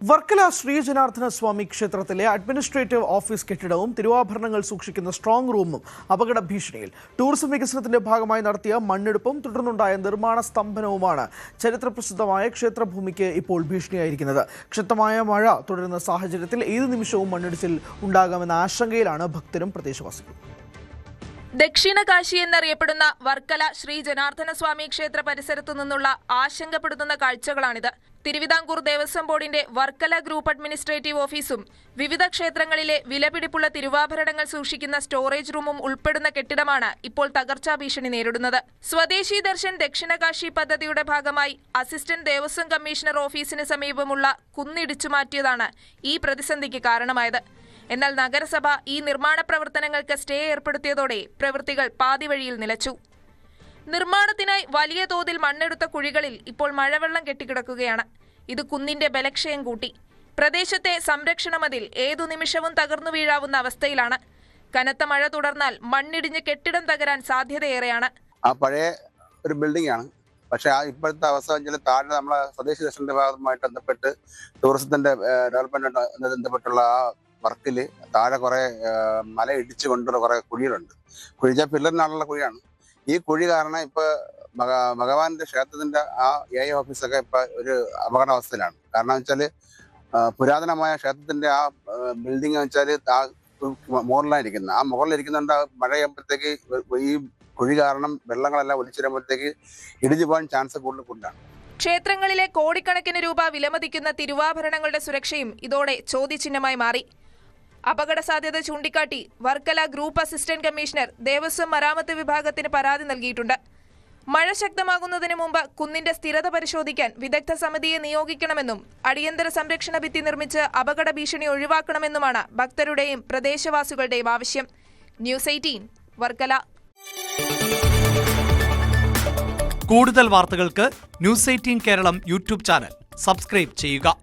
വർക്കല ശ്രീ ജനാർദ്ദന സ്വാമി ക്ഷേത്രത്തിലെ administrative office കെട്ടിടവും തിരുവാഭരണങ്ങൾ സൂക്ഷിക്കുന്ന സ്ട്രോങ് റൂമും അപകട ഭീഷണിയിൽ. ടൂറിസം വികസനത്തിന്റെ ഭാഗമായി നടത്തിയ മണ്ണെടുപ്പും തുടർന്നുണ്ടായ നിർമ്മാണ സ്തംഭനവുമാണ് ചരിത്രപ്രസിദ്ധമായ ക്ഷേത്രഭൂമിക്ക് ഇപ്പോൾ ഭീഷണിയായിരിക്കുന്നത്. ശക്തമായ മഴ തുടരുന്ന സാഹചര്യത്തിൽ ഏതു നിമിഷവും മണ്ണിടിച്ചിൽ ഉണ്ടാകാമെന്ന ആശങ്കയിലാണ് ഭക്തരും പ്രദേശവാസികളും. ദക്ഷിണ കാശി എന്നറിയപ്പെടുന്ന വർക്കല ശ്രീ ജനാർദ്ദന സ്വാമി ക്ഷേത്ര പരിസരത്തു നിന്നുള്ള ആശങ്കപ്പെടുത്തുന്ന കാഴ്ചകളാണിത്. തിരുവിതാംകൂർ ദേവസ്വം ബോർഡിന്റെ വർക്കല ഗ്രൂപ്പ് അഡ്മിനിസ്ട്രേറ്റീവ് ഓഫീസും വിവിധ ക്ഷേത്രങ്ങളിലെ വിലപിടിപ്പുള്ള തിരുവാഭരണങ്ങൾ സൂക്ഷിക്കുന്ന സ്റ്റോറേജ് റൂമും ഉൾപ്പെടുന്ന കെട്ടിടമാണ് ഇപ്പോൾ തകർച്ചാ ഭീഷണി നേരിടുന്നത്. സ്വദേശി ദർശൻ ദക്ഷിണ കാശി പദ്ധതിയുടെ ഭാഗമായി അസിസ്റ്റന്റ് ദേവസ്വം കമ്മീഷണർ ഓഫീസിന് സമീപമുള്ള കുന്നിടിച്ചു മാറ്റിയതാണ് ഈ പ്രതിസന്ധിക്ക് കാരണമായത്. എന്നാൽ നഗരസഭ ഈ നിർമ്മാണ പ്രവർത്തനങ്ങൾക്ക് സ്റ്റേ ഏർപ്പെടുത്തിയതോടെ പ്രവൃത്തികൾ പാതിവഴിയിൽ നിലച്ചു. നിർമ്മാണത്തിനായി വലിയ തോതിൽ മണ്ണെടുത്ത കുഴികളിൽ ഇപ്പോൾ മഴവെള്ളം കെട്ടിക്കിടക്കുകയാണ്. ഇത് കുന്നിന്റെ ബലക്ഷയം കൂട്ടി. പ്രദേശത്തെ സംരക്ഷണ മതിൽ ഏതു നിമിഷവും തകർന്നു വീഴാവുന്ന അവസ്ഥയിലാണ്. കനത്ത മഴ തുടർന്നാൽ മണ്ണിടിഞ്ഞ് കെട്ടിടം തകരാൻ സാധ്യതയേറെയാണ്. ആ പഴയ ഒരു ബിൽഡിംഗ് ആണ്. പക്ഷെ ഇപ്പോഴത്തെ അവസ്ഥ വെച്ചാൽ താഴെ നമ്മളെ സ്വദേശി ദർശനത്തിന്റെ ഭാഗമായിട്ട് ബന്ധപ്പെട്ട് ടൂറിസത്തിന്റെ ഡെവലപ്മെന്റ് ബന്ധപ്പെട്ടുള്ള ആ വർക്കില് താഴെ കുറെ മല ഇടിച്ചു കൊണ്ടുള്ള കുറെ കുഴികളുണ്ട്. കുഴിച്ച പില്ലറിനാളുള്ള കുഴിയാണ്. ഈ കുഴി കാരണം ഇപ്പൊ ഭഗവാന്റെ ക്ഷേത്രത്തിന്റെ ആ ഓഫീസൊക്കെ ഇപ്പൊ ഒരു അപകടാവസ്ഥയിലാണ്. കാരണം വെച്ചാല് പുരാതനമായ ക്ഷേത്രത്തിന്റെ ആ ബിൽഡിംഗ് വെച്ചാല് ആ മുകളിലായിരിക്കുന്നത്. ആ മുകളിലിരിക്കുന്നുണ്ട്. മഴ ചെയ്യുമ്പോഴത്തേക്ക് ഈ കുഴി കാരണം വെള്ളങ്ങളെല്ലാം ഒലിച്ചിരുമ്പോഴത്തേക്ക് ഇടിഞ്ഞു പോകാൻ ചാൻസ് കൂടുതലാണ്. ക്ഷേത്രങ്ങളിലെ കോടിക്കണക്കിന് രൂപ വിലമതിക്കുന്ന തിരുവാഭരണങ്ങളുടെ സുരക്ഷയും ഇതോടെ ചോദ്യചിഹ്നമായി മാറി. അപകട സാധ്യത ചൂണ്ടിക്കാട്ടി Varkala group assistant commissioner Devaswom മരാമത്ത് വിഭാഗത്തിന് പരാതി നൽകിയിട്ടുണ്ട്. മഴ ശക്തമാകുന്നതിന് മുമ്പ് കുന്നിന്റെ സ്ഥിരത പരിശോധിക്കാൻ വിദഗ്ധ സമിതിയെ നിയോഗിക്കണമെന്നും അടിയന്തര സംരക്ഷണ ഭിത്തി നിർമ്മിച്ച് അപകട ഭീഷണി ഒഴിവാക്കണമെന്നുമാണ് ഭക്തരുടെയും പ്രദേശവാസികളുടെയും ആവശ്യം. ന്യൂസ് 18 വർക്കല. കൂടുതൽ വാർത്തകൾക്ക് news 18 Keralam YouTube channel subscribe ചെയ്യുക.